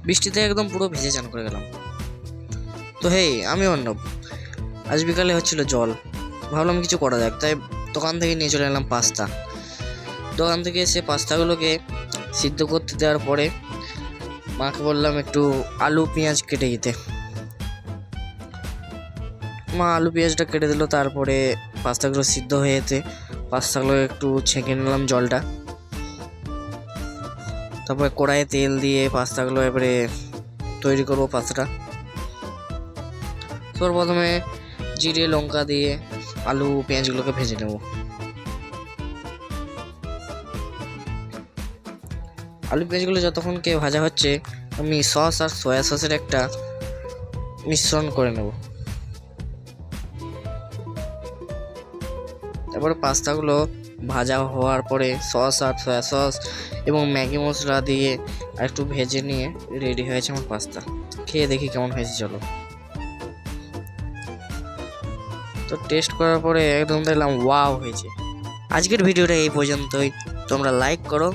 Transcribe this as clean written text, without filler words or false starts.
বৃষ্টিতে একদম পুরো ভিজে চান করে গেলাম। তো হেই, আমি অর্ণব। আজ বিকালে হচ্ছিল জল, ভাবলাম কিছু করা যাক, তাই দোকান থেকে নিয়ে চলে এলাম পাস্তা। দোকান থেকে এসে পাস্তাগুলোকে সিদ্ধ করতে দেওয়ার পরে মাকে বললাম একটু আলু পেঁয়াজ কেটে দিতে। মা আলু পেঁয়াজটা কেটে দিল। তারপরে পাস্তাগুলো সিদ্ধ হয়ে যেতে পাস্তাগুলো একটু ছেঁকে নিলাম জলটা। তারপরে কড়াইয়ে তেল দিয়ে পাস্তাগুলো এবারে তৈরি করবো পাস্তাটা। তো প্রথমে জিরে লঙ্কা দিয়ে আলু পেঁয়াজগুলোকে ভেজে নেব। আলু পেঁয়াজগুলো যতক্ষণ কে ভাজা হচ্ছে, আমি সস আর সয়া সসের একটা মিশ্রণ করে নেব। তারপরে পাস্তাগুলো ভাজা হওয়ার পরে সস আর সয়া সস এবং ম্যাগি মশলা দিয়ে আর একটু ভেজে নিয়ে রেডি হয়েছে আমার পাস্তা। খেয়ে দেখি কেমন হয়েছে, চলো। তো টেস্ট করার পরে একদম দেখলাম ওয়াও হয়েছে। আজকের ভিডিওটা এই পর্যন্তই। তোমরা লাইক করো।